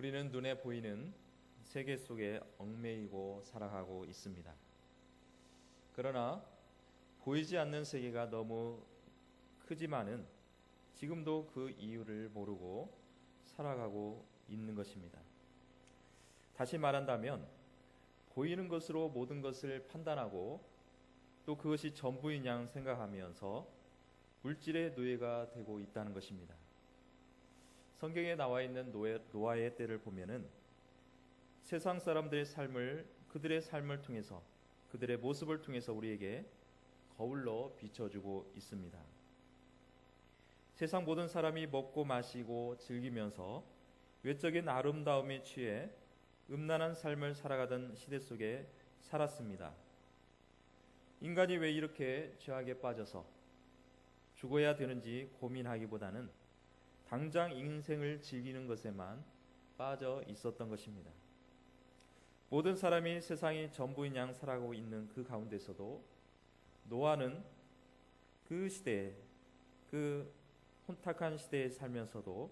우리는 눈에 보이는 세계 속에 얽매이고 살아가고 있습니다. 그러나 보이지 않는 세계가 너무 크지만은 지금도 그 이유를 모르고 살아가고 있는 것입니다. 다시 말한다면 보이는 것으로 모든 것을 판단하고 또 그것이 전부인 양 생각하면서 물질의 노예가 되고 있다는 것입니다. 성경에 나와 있는 노아의 때를 보면은 세상 사람들의 삶을 그들의 삶을 통해서 그들의 모습을 통해서 우리에게 거울로 비춰주고 있습니다. 세상 모든 사람이 먹고 마시고 즐기면서 외적인 아름다움에 취해 음란한 삶을 살아가던 시대 속에 살았습니다. 인간이 왜 이렇게 죄악에 빠져서 죽어야 되는지 고민하기보다는 당장 인생을 즐기는 것에만 빠져 있었던 것입니다. 모든 사람이 세상이 전부인 양 살아가고 있는 그 가운데서도 노아는 그 시대에, 그 혼탁한 시대에 살면서도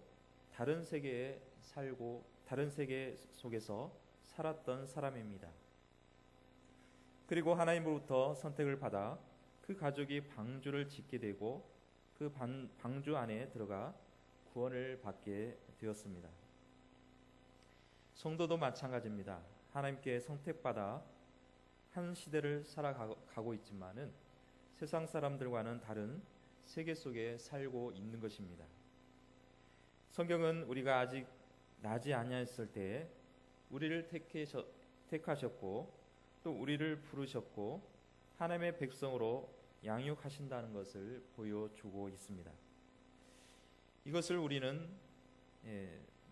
다른 세계에 살고 다른 세계 속에서 살았던 사람입니다. 그리고 하나님으로부터 선택을 받아 그 가족이 방주를 짓게 되고 그 방주 안에 들어가 구원을 받게 되었습니다. 성도도 마찬가지입니다. 하나님께 선택받아 한 시대를 살아가고 있지만은 세상 사람들과는 다른 세계 속에 살고 있는 것입니다. 성경은 우리가 아직 나지 아니하였을 때에 우리를 택하셨고 또 우리를 부르셨고 하나님의 백성으로 양육하신다는 것을 보여주고 있습니다. 이것을 우리는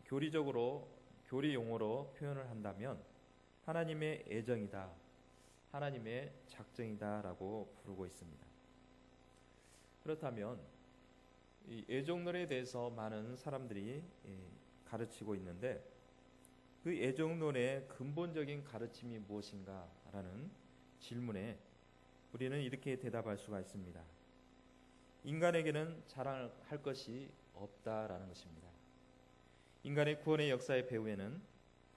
교리 용어로 표현을 한다면 하나님의 애정이다, 하나님의 작정이다라고 부르고 있습니다. 그렇다면 이 애정론에 대해서 많은 사람들이 가르치고 있는데 그 애정론의 근본적인 가르침이 무엇인가라는 질문에 우리는 이렇게 대답할 수가 있습니다. 인간에게는 자랑할 것이 없다라는 것입니다. 인간의 구원의 역사의 배후에는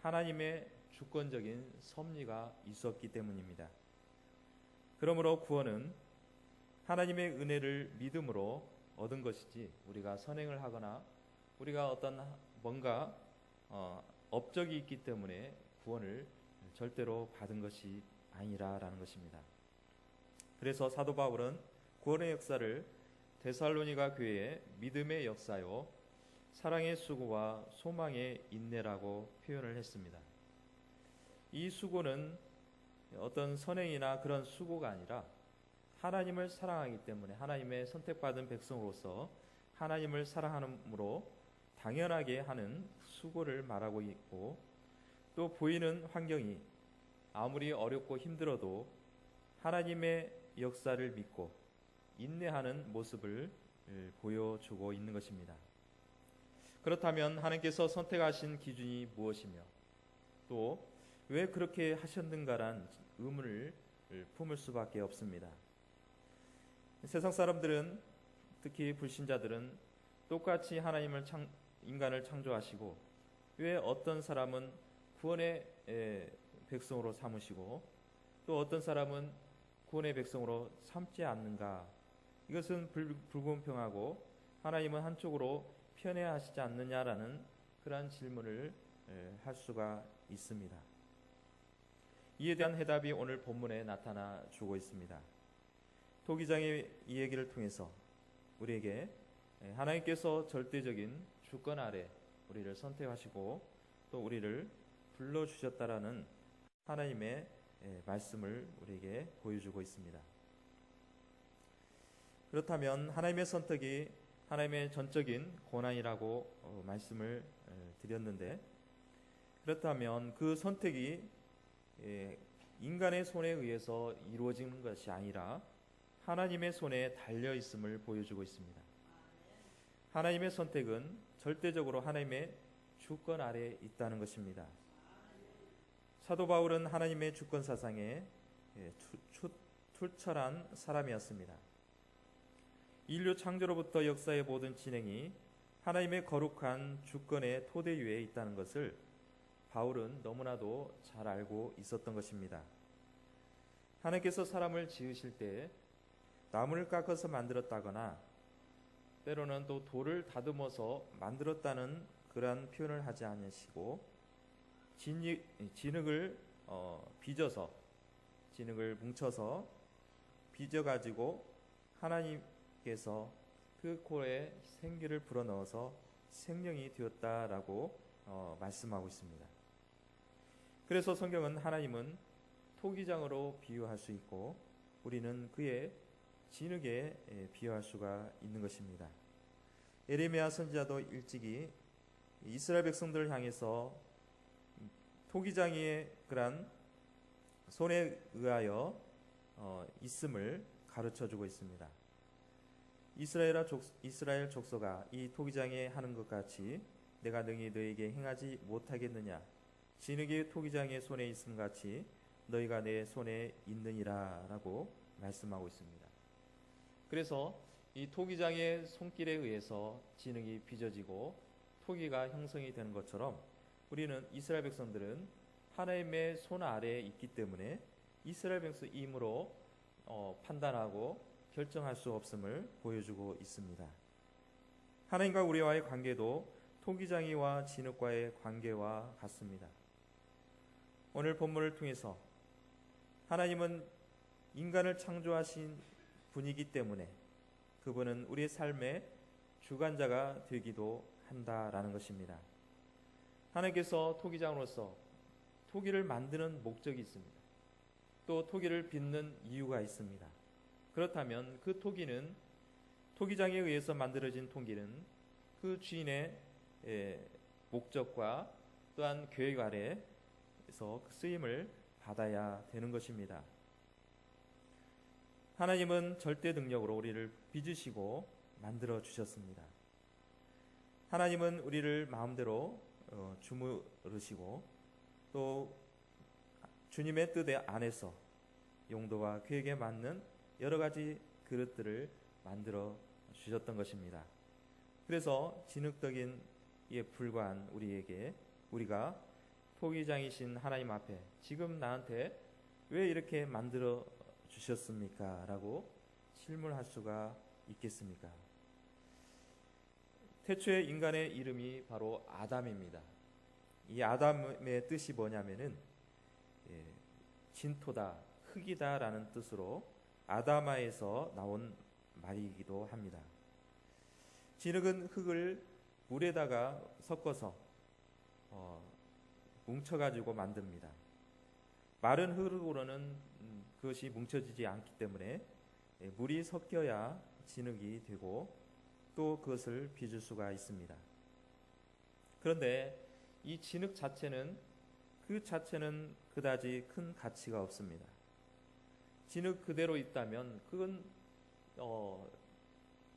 하나님의 주권적인 섭리가 있었기 때문입니다. 그러므로 구원은 하나님의 은혜를 믿음으로 얻은 것이지 우리가 선행을 하거나 우리가 어떤 뭔가 업적이 있기 때문에 구원을 절대로 받은 것이 아니라라는 것입니다. 그래서 사도 바울은 구원의 역사를 데살로니가 교회의 믿음의 역사요 사랑의 수고와 소망의 인내라고 표현을 했습니다. 이 수고는 어떤 선행이나 그런 수고가 아니라 하나님을 사랑하기 때문에 하나님의 선택받은 백성으로서 하나님을 사랑함으로 당연하게 하는 수고를 말하고 있고 또 보이는 환경이 아무리 어렵고 힘들어도 하나님의 역사를 믿고 인내하는 모습을 보여주고 있는 것입니다. 그렇다면 하나님께서 선택하신 기준이 무엇이며 또 왜 그렇게 하셨는가란 의문을 품을 수밖에 없습니다. 세상 사람들은 특히 불신자들은 똑같이 인간을 창조하시고 왜 어떤 사람은 구원의 백성으로 삼으시고 또 어떤 사람은 구원의 백성으로 삼지 않는가? 이것은 불공평하고 하나님은 한쪽으로 편애하시지 않느냐라는 그러한 질문을 할 수가 있습니다. 이에 대한 해답이 오늘 본문에 나타나 주고 있습니다. 토기장의 이 얘기를 통해서 우리에게 하나님께서 절대적인 주권 아래 우리를 선택하시고 또 우리를 불러주셨다라는 하나님의 말씀을 우리에게 보여주고 있습니다. 그렇다면 하나님의 선택이 하나님의 전적인 권한이라고 말씀을 드렸는데 그렇다면 그 선택이 인간의 손에 의해서 이루어지는 것이 아니라 하나님의 손에 달려 있음을 보여주고 있습니다. 하나님의 선택은 절대적으로 하나님의 주권 아래에 있다는 것입니다. 사도 바울은 하나님의 주권 사상에 투철한 사람이었습니다. 인류 창조로부터 역사의 모든 진행이 하나님의 거룩한 주권의 토대 위에 있다는 것을 바울은 너무나도 잘 알고 있었던 것입니다. 하나님께서 사람을 지으실 때 나무를 깎아서 만들었다거나 때로는 또 돌을 다듬어서 만들었다는 그러한 표현을 하지 않으시고 진흙을 빚어서 진흙을 뭉쳐서 빚어가지고 하나님께서 그 코에 생기를 불어넣어서 생명이 되었다라고 말씀하고 있습니다. 그래서 성경은 하나님은 토기장으로 비유할 수 있고 우리는 그의 진흙에 비유할 수가 있는 것입니다. 예레미야 선지자도 일찍이 이스라엘 백성들을 향해서 토기장의 그런 손에 의하여 있음을 가르쳐주고 있습니다. 이스라엘 족속아, 이 토기장에 하는 것 같이 내가 능히 너에게 행하지 못하겠느냐? 진흙이 토기장의 손에 있음 같이 너희가 내 손에 있느니라 라고 말씀하고 있습니다. 그래서 이 토기장의 손길에 의해서 진흙이 빚어지고 토기가 형성이 되는 것처럼 우리는 이스라엘 백성들은 하나님의 손 아래에 있기 때문에 이스라엘 백성임으로 판단하고 결정할 수 없음을 보여주고 있습니다. 하나님과 우리와의 관계도 토기장이와 진흙과의 관계와 같습니다. 오늘 본문을 통해서 하나님은 인간을 창조하신 분이기 때문에 그분은 우리의 삶의 주관자가 되기도 한다라는 것입니다. 하나님께서 토기장으로서 토기를 만드는 목적이 있습니다. 또 토기를 빚는 이유가 있습니다. 그렇다면 그 토기는 토기장에 의해서 만들어진 토기는 그 주인의 목적과 또한 계획 아래에서 쓰임을 받아야 되는 것입니다. 하나님은 절대 능력으로 우리를 빚으시고 만들어 주셨습니다. 하나님은 우리를 마음대로 주무르시고 또 주님의 뜻 안에서 용도와 계획에 맞는 여러 가지 그릇들을 만들어 주셨던 것입니다. 그래서 진흙떡인 이에 불과한 우리에게 우리가 토기장이신 하나님 앞에 지금 나한테 왜 이렇게 만들어 주셨습니까? 라고 질문할 수가 있겠습니까? 태초의 인간의 이름이 바로 아담입니다. 이 아담의 뜻이 뭐냐면은 진토다, 흙이다 라는 뜻으로 아다마에서 나온 말이기도 합니다. 진흙은 흙을 물에다가 섞어서 뭉쳐가지고 만듭니다. 마른 흙으로는 그것이 뭉쳐지지 않기 때문에 물이 섞여야 진흙이 되고 또 그것을 빚을 수가 있습니다. 그런데 이 진흙 자체는 그다지 큰 가치가 없습니다. 진흙 그대로 있다면 그건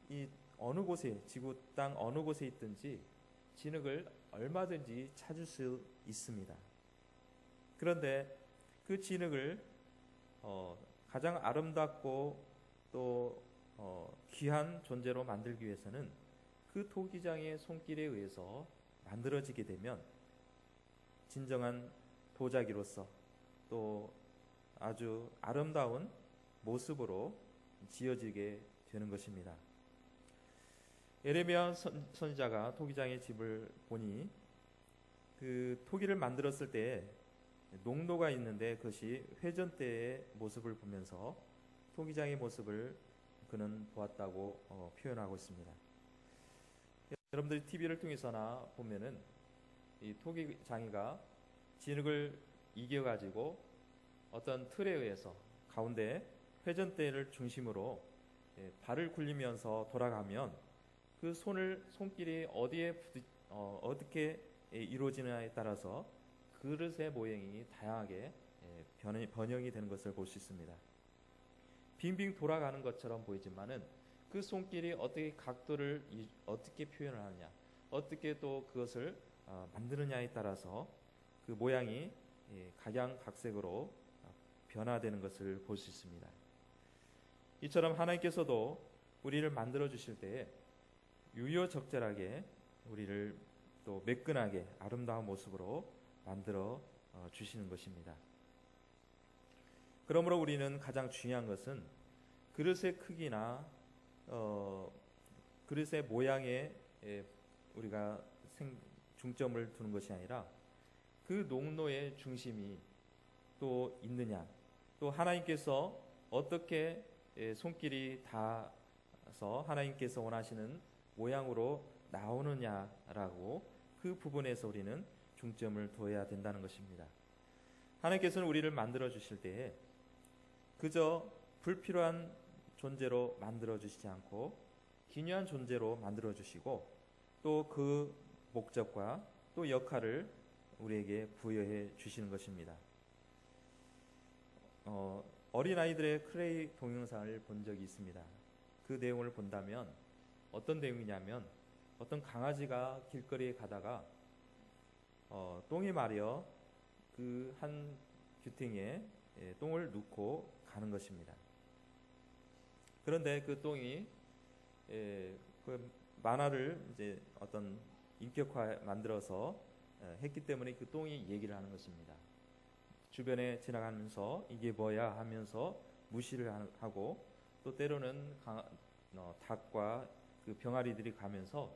이 어느 곳에 지구 땅 어느 곳에 있든지 진흙을 얼마든지 찾을 수 있습니다. 그런데 그 진흙을 가장 아름답고 또 귀한 존재로 만들기 위해서는 그 토기장의 손길에 의해서 만들어지게 되면 진정한 도자기로서 또 아주 아름다운 모습으로 지어지게 되는 것입니다. 예레미야 선지자가 토기장의 집을 보니 그 토기를 만들었을 때 농도가 있는데 그것이 회전 때의 모습을 보면서 토기장의 모습을 그는 보았다고 표현하고 있습니다. 여러분들이 TV를 통해서나 보면은 이 토기장이가 진흙을 이겨가지고 어떤 틀에 의해서 가운데 회전대를 중심으로 발을 굴리면서 돌아가면 그 손길이 어떻게 이루어지느냐에 따라서 그릇의 모양이 다양하게 번영이 되는 것을 볼 수 있습니다. 빙빙 돌아가는 것처럼 보이지만은 그 손길이 어떻게 각도를 어떻게 표현을 하느냐, 어떻게 또 그것을 만드느냐에 따라서 그 모양이 각양각색으로 변화되는 것을 볼 수 있습니다. 이처럼 하나님께서도 우리를 만들어 주실 때에 유효적절하게 우리를 또 매끈하게 아름다운 모습으로 만들어 주시는 것입니다. 그러므로 우리는 가장 중요한 것은 그릇의 크기나 그릇의 모양에 우리가 중점을 두는 것이 아니라 그 농로의 중심이 또 있느냐, 또 하나님께서 어떻게 손길이 닿아서 하나님께서 원하시는 모양으로 나오느냐라고 그 부분에서 우리는 중점을 둬야 된다는 것입니다. 하나님께서는 우리를 만들어 주실 때에 그저 불필요한 존재로 만들어 주시지 않고 기묘한 존재로 만들어 주시고 또 그 목적과 또 역할을 우리에게 부여해 주시는 것입니다. 어린아이들의 클레이 동영상을 본 적이 있습니다. 그 내용을 본다면 어떤 내용이냐면 어떤 강아지가 길거리에 가다가 똥이 마려 그 한 규팅에 똥을 넣고 가는 것입니다. 그런데 그 똥이 그 만화를 이제 어떤 인격화 만들어서 했기 때문에 그 똥이 얘기를 하는 것입니다. 주변에 지나가면서 이게 뭐야 하면서 무시를 하고 또 때로는 닭과 그 병아리들이 가면서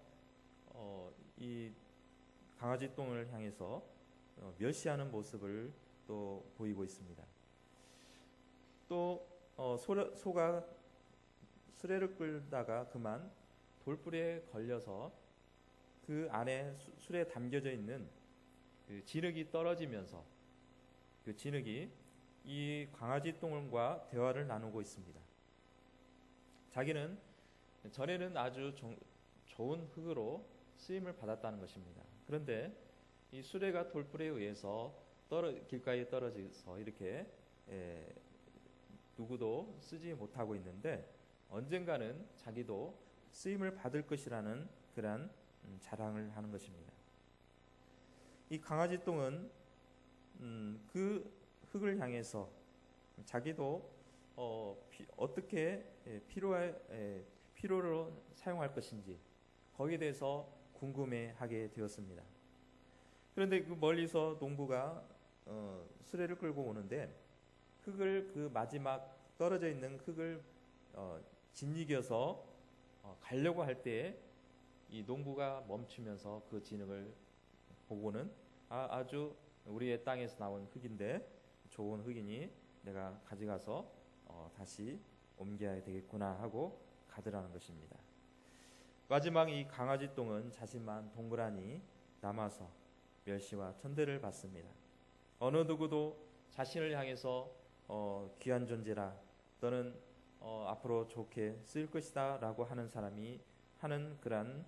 이 강아지 똥을 향해서 멸시하는 모습을 또 보이고 있습니다. 또 소가 수레를 끌다가 그만 돌부리에 걸려서 그 안에 술에 담겨져 있는 그 진흙이 떨어지면서 그 진흙이 이 강아지 똥과 대화를 나누고 있습니다. 자기는 전에는 아주 좋은 흙으로 쓰임을 받았다는 것입니다. 그런데 이 수레가 돌부리에 의해서 길가에 떨어져서 이렇게 누구도 쓰지 못하고 있는데 언젠가는 자기도 쓰임을 받을 것이라는 그러한 자랑을 하는 것입니다. 이 강아지 똥은 그 흙을 향해서 자기도 어떻게 필요로 사용할 것인지 거기에 대해서 궁금해하게 되었습니다. 그런데 그 멀리서 농부가 수레를 끌고 오는데 흙을 그 마지막 떨어져 있는 흙을 짓이겨서 가려고 할 때 이 농부가 멈추면서 그 진흙을 보고는 아주 우리의 땅에서 나온 흙인데 좋은 흙이니 내가 가져가서 다시 옮겨야 되겠구나 하고 가더라는 것입니다. 마지막 이 강아지 똥은 자신만 동그라니 남아서 멸시와 천대를 받습니다. 어느 누구도 자신을 향해서 귀한 존재라 너는 앞으로 좋게 쓰일 것이다 라고 하는 사람이 하는 그런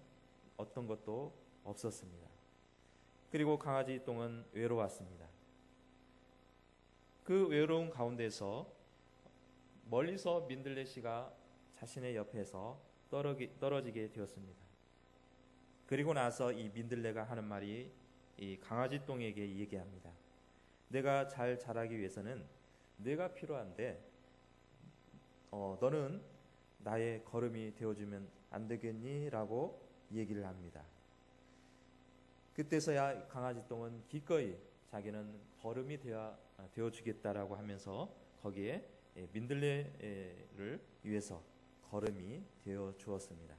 어떤 것도 없었습니다. 그리고 강아지 똥은 외로웠습니다. 그 외로운 가운데서 멀리서 민들레씨가 자신의 옆에서 떨어지게 되었습니다. 그리고 나서 이 민들레가 하는 말이 이 강아지 똥에게 얘기합니다. 내가 잘 자라기 위해서는 내가 필요한데 너는 나의 걸음이 되어주면 안 되겠니? 라고 얘기를 합니다. 그때서야 강아지 똥은 기꺼이 자기는 걸음이 되어주겠다라고 하면서 거기에 민들레를 위해서 걸음이 되어 주었습니다.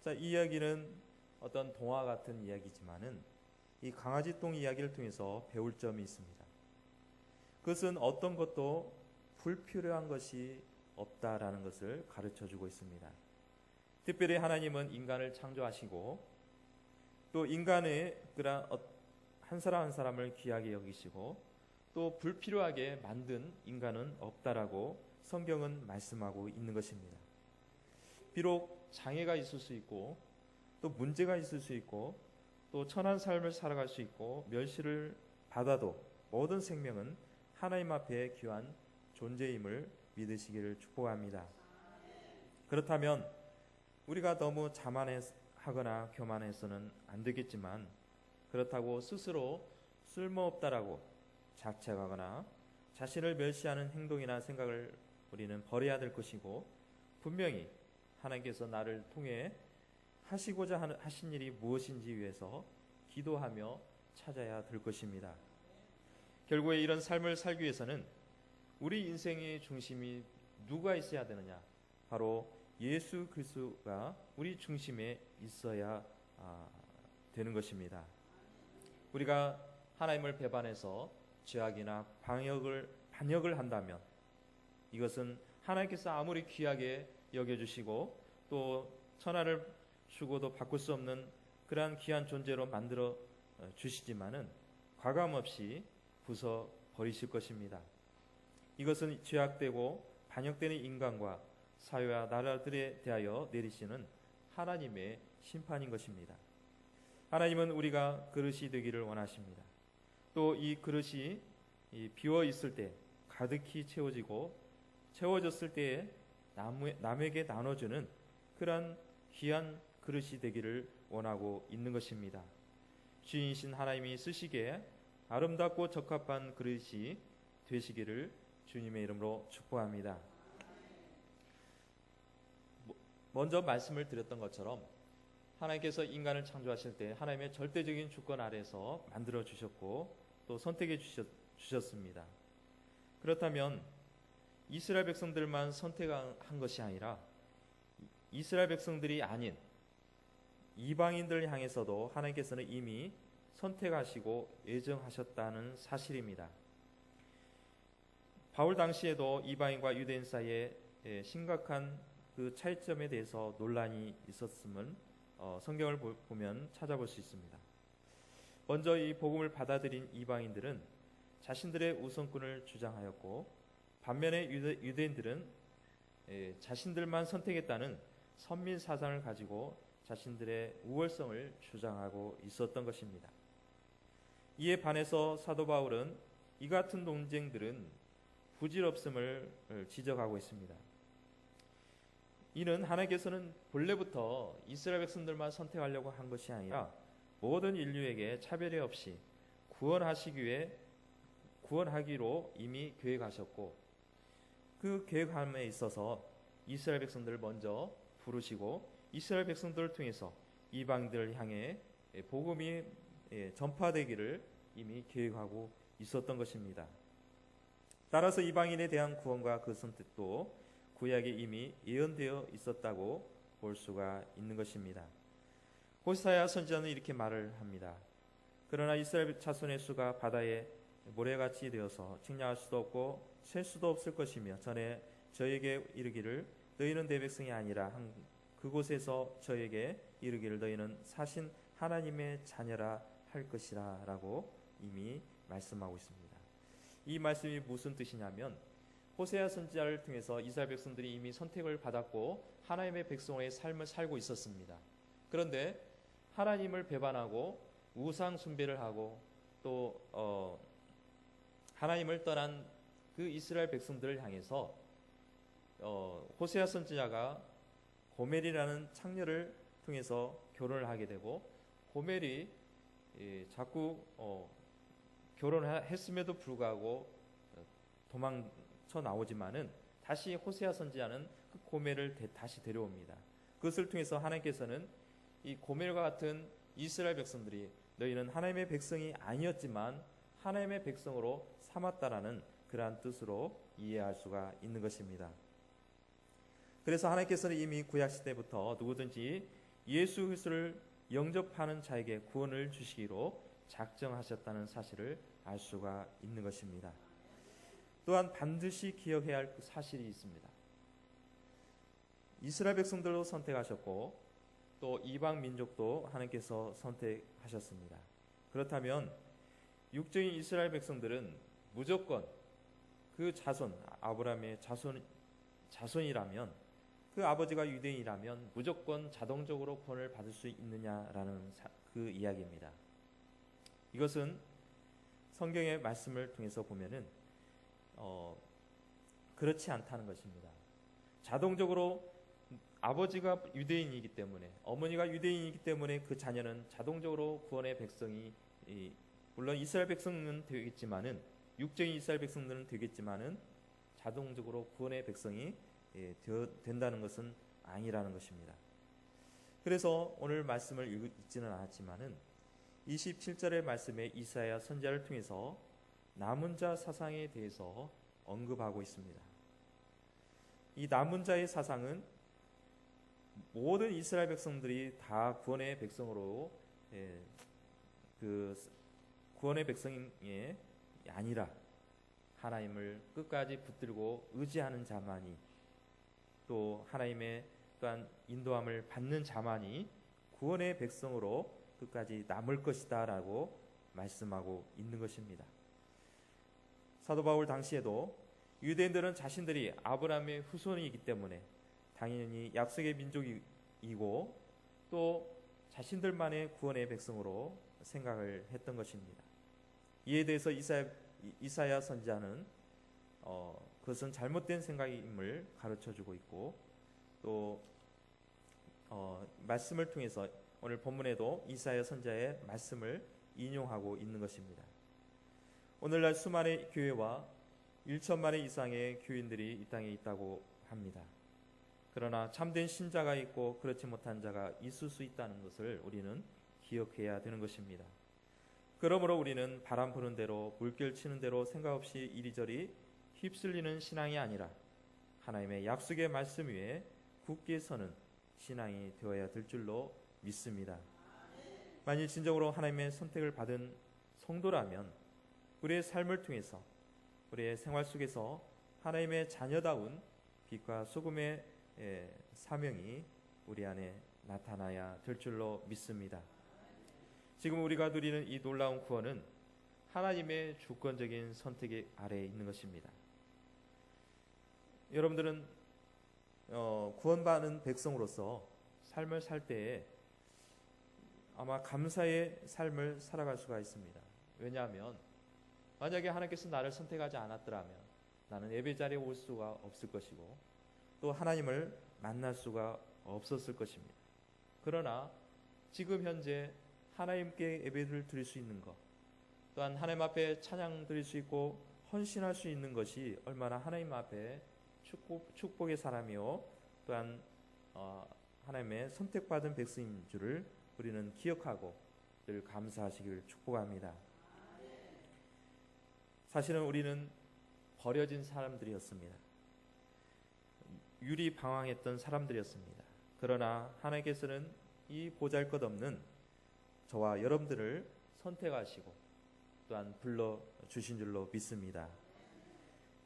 자, 이 이야기는 어떤 동화 같은 이야기지만은 이 강아지 똥 이야기를 통해서 배울 점이 있습니다. 그것은 어떤 것도 불필요한 것이 없다라는 것을 가르쳐 주고 있습니다. 특별히 하나님은 인간을 창조하시고 또 인간의 그런 한 사람 한 사람을 귀하게 여기시고 또 불필요하게 만든 인간은 없다라고 성경은 말씀하고 있는 것입니다. 비록 장애가 있을 수 있고 또 문제가 있을 수 있고 또 천한 삶을 살아갈 수 있고 멸시를 받아도 모든 생명은 하나님 앞에 귀한 존재임을 믿으시기를 축복합니다. 그렇다면 우리가 너무 자만하거나 교만해서는 안 되겠지만 그렇다고 스스로 쓸모없다라고 자책하거나 자신을 멸시하는 행동이나 생각을 우리는 버려야 될 것이고 분명히 하나님께서 나를 통해 하시고자 하신 일이 무엇인지 위해서 기도하며 찾아야 될 것입니다. 결국에 이런 삶을 살기 위해서는 우리 인생의 중심이 누가 있어야 되느냐? 바로 예수 그리스도가 우리 중심에 있어야 되는 것입니다. 우리가 하나님을 배반해서 죄악이나 반역을 한다면 이것은 하나님께서 아무리 귀하게 여겨주시고 또 천하를 주고도 바꿀 수 없는 그러한 귀한 존재로 만들어 주시지만은 과감없이 부숴 버리실 것입니다. 이것은 죄악되고 반역되는 인간과 사회와 나라들에 대하여 내리시는 하나님의 심판인 것입니다. 하나님은 우리가 그릇이 되기를 원하십니다. 또 이 그릇이 비어 있을 때 가득히 채워졌을 때에 남에게 나눠주는 그러한 귀한 그릇이 되기를 원하고 있는 것입니다. 주인이신 하나님이 쓰시기에 아름답고 적합한 그릇이 되시기를 주님의 이름으로 축복합니다. 먼저 말씀을 드렸던 것처럼 하나님께서 인간을 창조하실 때 하나님의 절대적인 주권 아래서 만들어 주셨고 또 선택해 주셨습니다. 그렇다면 이스라엘 백성들만 선택한 것이 아니라 이스라엘 백성들이 아닌 이방인들 향해서도 하나님께서는 이미 선택하시고 예정하셨다는 사실입니다. 바울 당시에도 이방인과 유대인 사이에 심각한 그 차이점에 대해서 논란이 있었음을 성경을 보면 찾아볼 수 있습니다. 먼저 이 복음을 받아들인 이방인들은 자신들의 우선권을 주장하였고 반면에 유대인들은 자신들만 선택했다는 선민 사상을 가지고 자신들의 우월성을 주장하고 있었던 것입니다. 이에 반해서 사도 바울은 이 같은 논쟁들은 부질없음을 지적하고 있습니다. 이는 하나님께서는 본래부터 이스라엘 백성들만 선택하려고 한 것이 아니라 모든 인류에게 차별이 없이 구원하기로 이미 계획하셨고 그 계획함에 있어서 이스라엘 백성들을 먼저 부르시고 이스라엘 백성들을 통해서 이방인들을 향해 복음이 전파되기를 이미 계획하고 있었던 것입니다. 따라서 이방인에 대한 구원과 그 선택도 구약에 이미 예언되어 있었다고 볼 수가 있는 것입니다. 호세아 선지자는 이렇게 말을 합니다. 그러나 이스라엘 자손의 수가 바다의 모래같이 되어서 측량할 수도 없고 셀 수도 없을 것이며 전에 저에게 이르기를 너희는 내 백성이 아니라 그곳에서 저에게 이르기를 너희는 사신 하나님의 자녀라 할 것이라 라고 이미 말씀하고 있습니다. 이 말씀이 무슨 뜻이냐면 호세아 선지자를 통해서 이스라엘 백성들이 이미 선택을 받았고 하나님의 백성의 삶을 살고 있었습니다. 그런데 하나님을 배반하고 우상 숭배를 하고 또 하나님을 떠난 그 이스라엘 백성들을 향해서 호세아 선지자가 고멜이라는 창녀를 통해서 결혼을 하게 되고 고멜이 자꾸 결혼했음에도 불구하고 도망쳐 나오지만은 다시 호세아 선지자는 그 고멜을 다시 데려옵니다. 그것을 통해서 하나님께서는 이 고멜과 같은 이스라엘 백성들이 너희는 하나님의 백성이 아니었지만 하나님의 백성으로 삼았다라는 그러한 뜻으로 이해할 수가 있는 것입니다. 그래서 하나님께서는 이미 구약시대부터 누구든지 예수 그리스도를 영접하는 자에게 구원을 주시기로 작정하셨다는 사실을 알 수가 있는 것입니다. 또한 반드시 기억해야 할 사실이 있습니다. 이스라엘 백성들도 선택하셨고 또 이방 민족도 하나님께서 선택하셨습니다. 그렇다면 육적인 이스라엘 백성들은 무조건 그 자손, 아브라함의 자손이라면 그 아버지가 유대인이라면 무조건 자동적으로 구원을 받을 수 있느냐라는 그 이야기입니다. 이것은 성경의 말씀을 통해서 보면은 그렇지 않다는 것입니다. 자동적으로 아버지가 유대인이기 때문에 어머니가 유대인이기 때문에 그 자녀는 자동적으로 구원의 백성이 물론 이스라엘 백성은 되겠지만은 육적인 이스라엘 백성들은 되겠지만은 자동적으로 구원의 백성이 된다는 것은 아니라는 것입니다. 그래서 오늘 말씀을 읽지는 않았지만은 27절의 말씀에 이사야 선지자를 통해서 남은 자 사상에 대해서 언급하고 있습니다. 이 남은 자의 사상은 모든 이스라엘 백성들이 다 구원의 백성으로 그 구원의 백성이 아니라 하나님을 끝까지 붙들고 의지하는 자만이, 또 하나님의 또한 인도함을 받는 자만이 구원의 백성으로 끝까지 남을 것이다 라고 말씀하고 있는 것입니다. 사도 바울 당시에도 유대인들은 자신들이 아브라함의 후손이기 때문에 당연히 약속의 민족이고 또 자신들만의 구원의 백성으로 생각을 했던 것입니다. 이에 대해서 이사야 선지자는 그것은 잘못된 생각임을 가르쳐주고 있고, 또 말씀을 통해서 오늘 본문에도 이사야 선지자의 말씀을 인용하고 있는 것입니다. 오늘날 수많은 교회와 1천만의 이상의 교인들이 이 땅에 있다고 합니다. 그러나 참된 신자가 있고 그렇지 못한 자가 있을 수 있다는 것을 우리는 기억해야 되는 것입니다. 그러므로 우리는 바람 부는 대로 물결 치는 대로 생각 없이 이리저리 휩쓸리는 신앙이 아니라 하나님의 약속의 말씀 위에 굳게 서는 신앙이 되어야 될 줄로 믿습니다. 만일 진정으로 하나님의 선택을 받은 성도라면 우리의 삶을 통해서, 우리의 생활 속에서 하나님의 자녀다운 빛과 소금의 사명이 우리 안에 나타나야 될 줄로 믿습니다. 지금 우리가 누리는 이 놀라운 구원은 하나님의 주권적인 선택 아래에 있는 것입니다. 여러분들은 구원받은 백성으로서 삶을 살 때에 아마 감사의 삶을 살아갈 수가 있습니다. 왜냐하면 만약에 하나님께서 나를 선택하지 않았더라면 나는 예배 자리에 올 수가 없을 것이고 또 하나님을 만날 수가 없었을 것입니다. 그러나 지금 현재 하나님께 예배를 드릴 수 있는 것, 또한 하나님 앞에 찬양 드릴 수 있고 헌신할 수 있는 것이 얼마나 하나님 앞에 축복의 사람이요 또한 하나님의 선택받은 백성인 줄을 우리는 기억하고 늘 감사하시기를 축복합니다. 사실은 우리는 버려진 사람들이었습니다. 유리방황했던 사람들이었습니다. 그러나 하나님께서는 이 보잘것없는 저와 여러분들을 선택하시고 또한 불러주신 줄로 믿습니다.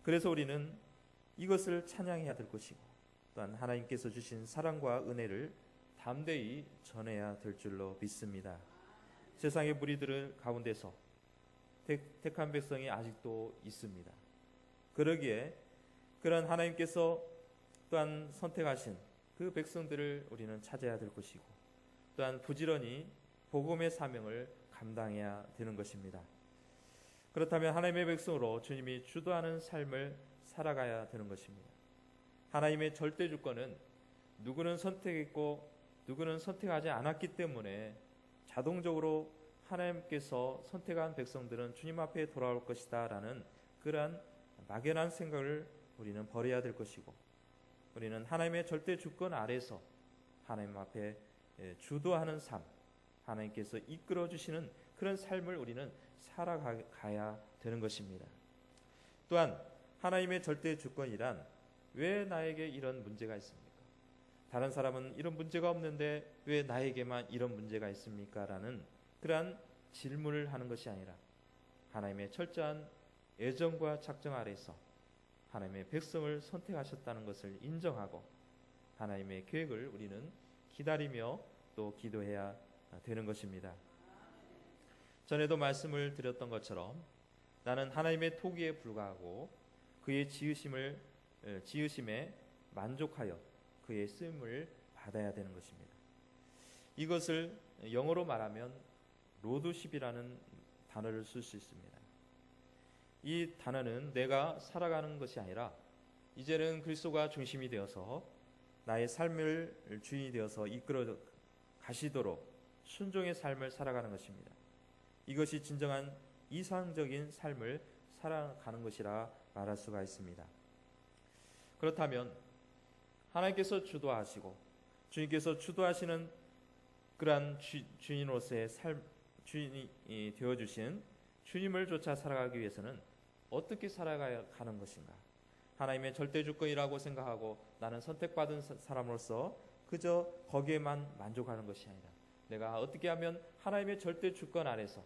그래서 우리는 이것을 찬양해야 될 것이고 또한 하나님께서 주신 사랑과 은혜를 담대히 전해야 될 줄로 믿습니다. 세상의 무리들 가운데서 택한 백성이 아직도 있습니다. 그러기에 그런 하나님께서 또한 선택하신 그 백성들을 우리는 찾아야 될 것이고 또한 부지런히 복음의 사명을 감당해야 되는 것입니다. 그렇다면 하나님의 백성으로 주님이 주도하는 삶을 살아가야 되는 것입니다. 하나님의 절대 주권은 누구는 선택했고 누구는 선택하지 않았기 때문에 자동적으로 하나님께서 선택한 백성들은 주님 앞에 돌아올 것이다 라는 그러한 막연한 생각을 우리는 버려야 될 것이고, 우리는 하나님의 절대 주권 아래서 하나님 앞에 주도하는 삶, 하나님께서 이끌어 주시는 그런 삶을 우리는 살아가야 되는 것입니다. 또한 하나님의 절대 주권이란 왜 나에게 이런 문제가 있습니까? 다른 사람은 이런 문제가 없는데 왜 나에게만 이런 문제가 있습니까? 라는 그러한 질문을 하는 것이 아니라 하나님의 철저한 애정과 작정 아래서 하나님의 백성을 선택하셨다는 것을 인정하고 하나님의 계획을 우리는 기다리며 또 기도해야 되는 것입니다. 전에도 말씀을 드렸던 것처럼 나는 하나님의 토기에 불과하고 그의 지으심에 만족하여 그의 쓰임을 받아야 되는 것입니다. 이것을 영어로 말하면 로드십이라는 단어를 쓸 수 있습니다. 이 단어는 내가 살아가는 것이 아니라 이제는 그리스도가 중심이 되어서 나의 삶을 주인이 되어서 이끌어 가시도록 순종의 삶을 살아가는 것입니다. 이것이 진정한 이상적인 삶을 살아가는 것이라 말할 수가 있습니다. 그렇다면 하나님께서 주도하시고 주님께서 주도하시는 그러한 주인으로서의 삶, 주인이 되어주신 주님을 쫓아 살아가기 위해서는 어떻게 살아가야 하는 것인가? 하나님의 절대 주권이라고 생각하고 나는 선택받은 사람으로서 그저 거기에만 만족하는 것이 아니라 내가 어떻게 하면 하나님의 절대 주권 아래서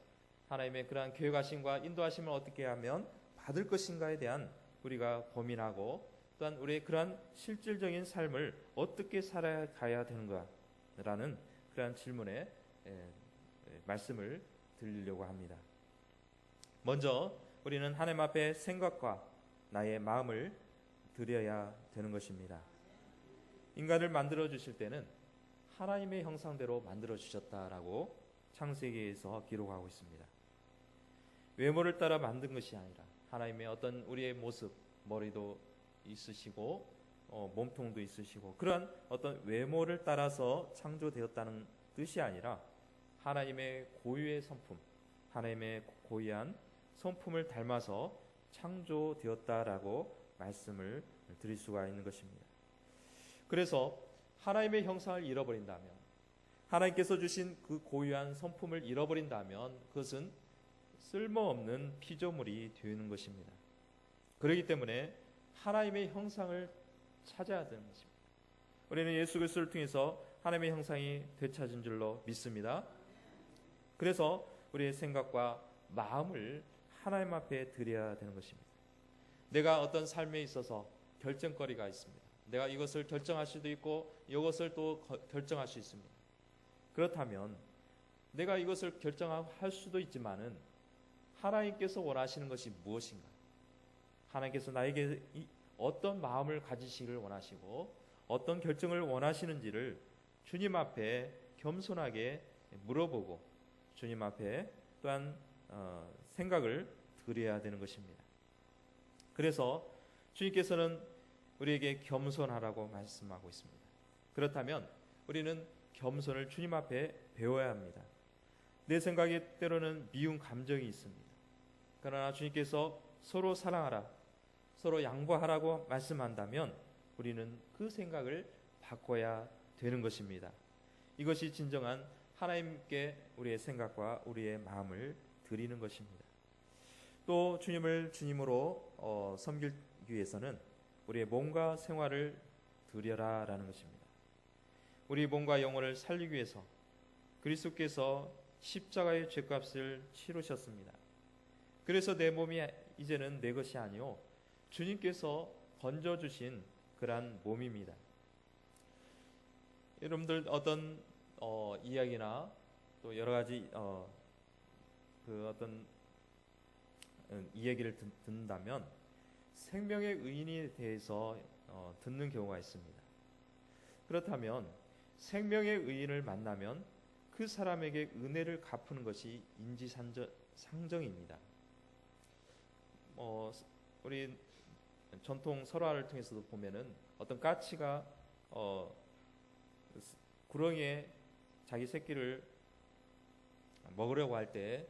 하나님의 그러한 계획하심과 인도하심을 어떻게 하면 받을 것인가에 대한 우리가 고민하고 또한 우리의 그러한 실질적인 삶을 어떻게 살아가야 되는가라는 그러한 질문에 말씀을 드리려고 합니다. 먼저 우리는 하나님 앞에 생각과 나의 마음을 드려야 되는 것입니다. 인간을 만들어 주실 때는 하나님의 형상대로 만들어 주셨다라고 창세기에서 기록하고 있습니다. 외모를 따라 만든 것이 아니라 하나님의 어떤 우리의 모습, 머리도 있으시고 몸통도 있으시고 그러한 어떤 외모를 따라서 창조되었다는 뜻이 아니라 하나님의 고유의 성품, 하나님의 고유한 성품을 닮아서 창조되었다라고 말씀을 드릴 수가 있는 것입니다. 그래서 하나님의 형상을 잃어버린다면, 하나님께서 주신 그 고유한 성품을 잃어버린다면 그것은 쓸모없는 피조물이 되는 것입니다. 그렇기 때문에 하나님의 형상을 찾아야 되는 것입니다. 우리는 예수 그리스도를 통해서 하나님의 형상이 되찾은 줄로 믿습니다. 그래서 우리의 생각과 마음을 하나님 앞에 드려야 되는 것입니다. 내가 어떤 삶에 있어서 결정거리가 있습니다. 내가 이것을 결정할 수도 있고 이것을 또 결정할 수 있습니다. 그렇다면 내가 이것을 결정할 수도 있지만은 하나님께서 원하시는 것이 무엇인가? 하나님께서 나에게 어떤 마음을 가지시기를 원하시고 어떤 결정을 원하시는지를 주님 앞에 겸손하게 물어보고 주님 앞에 또한 생각을 드려야 되는 것입니다. 그래서 주님께서는 우리에게 겸손하라고 말씀하고 있습니다. 그렇다면 우리는 겸손을 주님 앞에 배워야 합니다. 내 생각에 때로는 미운 감정이 있습니다. 그러나 주님께서 서로 사랑하라, 서로 양보하라고 말씀한다면 우리는 그 생각을 바꿔야 되는 것입니다. 이것이 진정한 하나님께 우리의 생각과 우리의 마음을 드리는 것입니다. 또 주님을 주님으로 섬기기 위해서는 우리의 몸과 생활을 드려라라는 것입니다. 우리 몸과 영혼을 살리기 위해서 그리스도께서 십자가의 죄값을 치르셨습니다. 그래서 내 몸이 이제는 내 것이 아니요 주님께서 건져주신 그러한 몸입니다. 여러분들 어떤 이야기나 또 여러 가지 그 어떤 이 얘기를 듣는다면 생명의 의인에 대해서 듣는 경우가 있습니다. 그렇다면 생명의 의인을 만나면 그 사람에게 은혜를 갚는 것이 인지상정입니다. 우리 전통 설화를 통해서도 보면은 어떤 까치가 구렁이에 자기 새끼를 먹으려고 할 때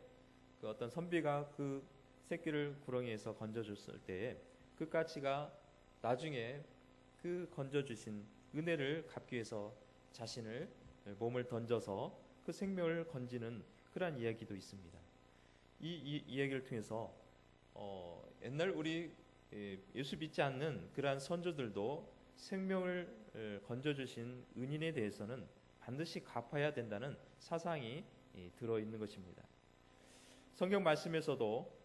그 어떤 선비가 그 새끼를 구렁이에서 건져줬을 때 그 까치가 나중에 그 건져주신 은혜를 갚기 위해서 자신을 몸을 던져서 그 생명을 건지는 그러한 이야기도 있습니다. 이 이야기를 통해서 옛날 우리 예수 믿지 않는 그러한 선조들도 생명을 건져주신 은인에 대해서는 반드시 갚아야 된다는 사상이 들어있는 것입니다. 성경 말씀에서도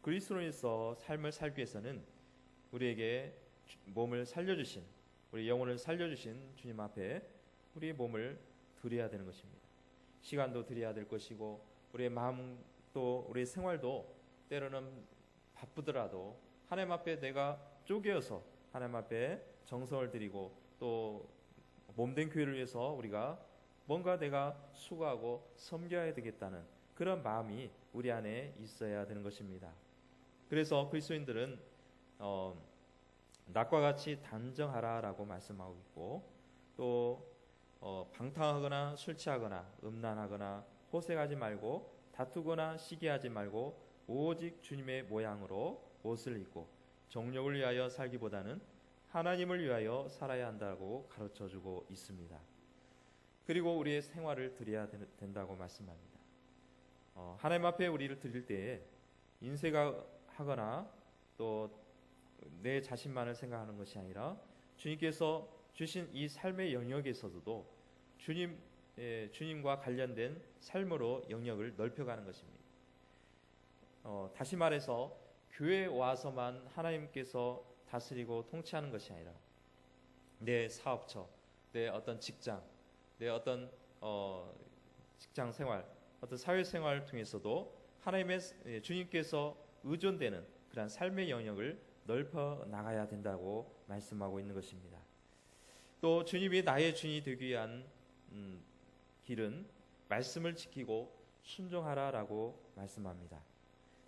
그리스도인에서 삶을 살기 위해서는 우리에게 몸을 살려주신, 우리 영혼을 살려주신 주님 앞에 우리의 몸을 드려야 되는 것입니다. 시간도 드려야 될 것이고 우리의 마음도 우리의 생활도 때로는 바쁘더라도 하나님 앞에 내가 쪼개어서 하나님 앞에 정성을 드리고 또 몸된 교회를 위해서 우리가 뭔가 내가 수고하고 섬겨야 되겠다는 그런 마음이 우리 안에 있어야 되는 것입니다. 그래서 그리스도인들은 낮과 같이 단정하라라고 말씀하고 있고 또 방탕하거나 술 취하거나 음란하거나 호색하지 말고 다투거나 시기하지 말고 오직 주님의 모양으로 옷을 입고 정욕을 위하여 살기보다는 하나님을 위하여 살아야 한다고 가르쳐주고 있습니다. 그리고 우리의 생활을 드려야 된다고 말씀합니다. 하나님 앞에 우리를 드릴 때에 인색하거나 또 내 자신만을 생각하는 것이 아니라 주님께서 주신 이 삶의 영역에 있어서도 주님과 관련된 삶으로 영역을 넓혀가는 것입니다. 다시 말해서 교회에 와서만 하나님께서 다스리고 통치하는 것이 아니라 내 사업처, 내 어떤 직장, 내 어떤 직장 생활, 어떤 사회 생활을 통해서도 하나님의 주님께서 의존되는 그런 삶의 영역을 넓혀 나가야 된다고 말씀하고 있는 것입니다. 또 주님이 나의 주인이 되기 위한 길은 말씀을 지키고 순종하라라고 말씀합니다.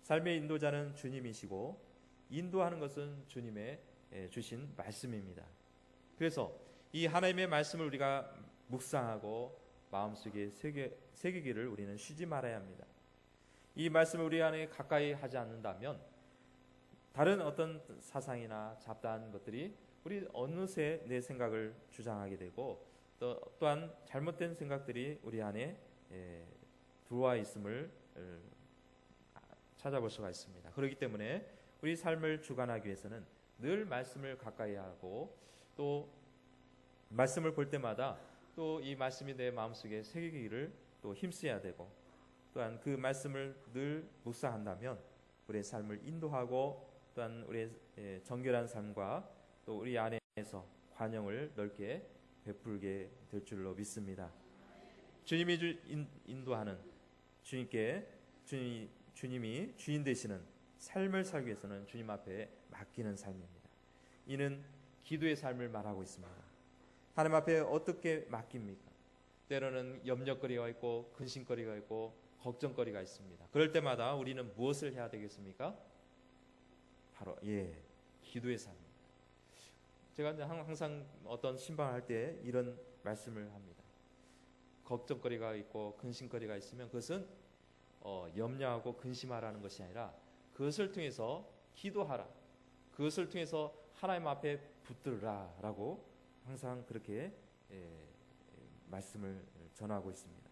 삶의 인도자는 주님이시고 인도하는 것은 주님의 주신 말씀입니다. 그래서 이 하나님의 말씀을 우리가 묵상하고 마음속에 새기기를 우리는 쉬지 말아야 합니다. 이 말씀을 우리 안에 가까이 하지 않는다면 다른 어떤 사상이나 잡다한 것들이 우리 어느새 내 생각을 주장하게 되고 또한 잘못된 생각들이 우리 안에 들어와 있음을 찾아볼 수가 있습니다. 그렇기 때문에 우리 삶을 주관하기 위해서는 늘 말씀을 가까이 하고 또 말씀을 볼 때마다 또 이 말씀이 내 마음속에 새기기를 또 힘써야 되고 또한 그 말씀을 늘 묵상한다면 우리의 삶을 인도하고 또한 우리의 정결한 삶과 또 우리 안에서 관용을 넓게 베풀게 될 줄로 믿습니다. 주님이 인도하는 주님이 주인 되시는 삶을 살기 위해서는 주님 앞에 맡기는 삶입니다. 이는 기도의 삶을 말하고 있습니다. 하나님 앞에 어떻게 맡깁니까? 때로는 염려거리가 있고 근심거리가 있고 걱정거리가 있습니다. 그럴 때마다 우리는 무엇을 해야 되겠습니까? 바로 기도의 삶입니다. 제가 항상 어떤 신방할 때 이런 말씀을 합니다. 걱정거리가 있고 근심거리가 있으면 그것은 염려하고 근심하라는 것이 아니라 그것을 통해서 기도하라. 그것을 통해서 하나님 앞에 붙들으라라고 항상 그렇게 말씀을 전하고 있습니다.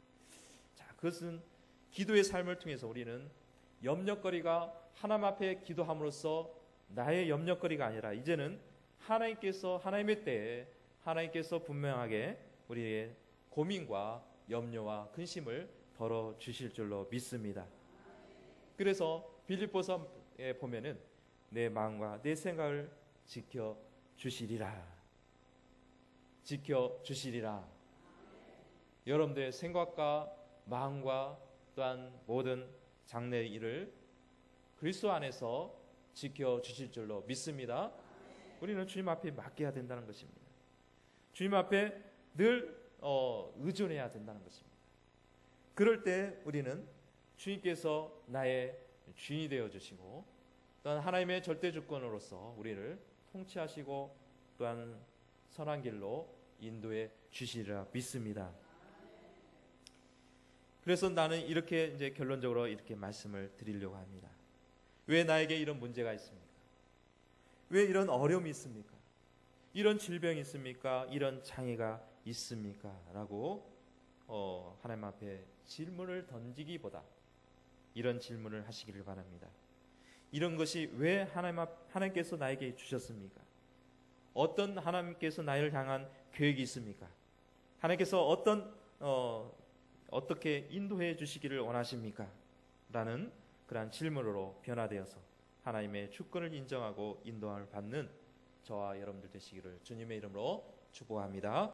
자, 그것은 기도의 삶을 통해서 우리는 염려거리가 하나님 앞에 기도함으로써 나의 염려거리가 아니라 이제는 하나님의 때에 하나님께서 분명하게 우리의 고민과 염려와 근심을 덜어 주실 줄로 믿습니다. 그래서 빌립보서에 보면은 내 마음과 내 생각을 지켜 주시리라. 여러분들의 생각과 마음과 또한 모든 장래의 일을 그리스도 안에서 지켜 주실 줄로 믿습니다. 우리는 주님 앞에 맡겨야 된다는 것입니다. 주님 앞에 늘 의존해야 된다는 것입니다. 그럴 때 우리는 주님께서 나의 주인이 되어 주시고 또한 하나님의 절대 주권으로서 우리를 통치하시고 또한 선한 길로 인도해 주시리라 믿습니다. 그래서 나는 이렇게 이제 결론적으로 이렇게 말씀을 드리려고 합니다. 왜 나에게 이런 문제가 있습니까? 왜 이런 어려움이 있습니까? 이런 질병이 있습니까? 이런 장애가 있습니까? 라고 하나님 앞에 질문을 던지기보다 이런 질문을 하시기를 바랍니다. 이런 것이 왜 하나님께서 나에게 주셨습니까? 어떤 하나님께서 나를 향한 계획이 있습니까? 하나님께서 어떻게 인도해 주시기를 원하십니까? 라는 그러한 질문으로 변화되어서 하나님의 주권을 인정하고 인도함을 받는 저와 여러분들 되시기를 주님의 이름으로 축복합니다.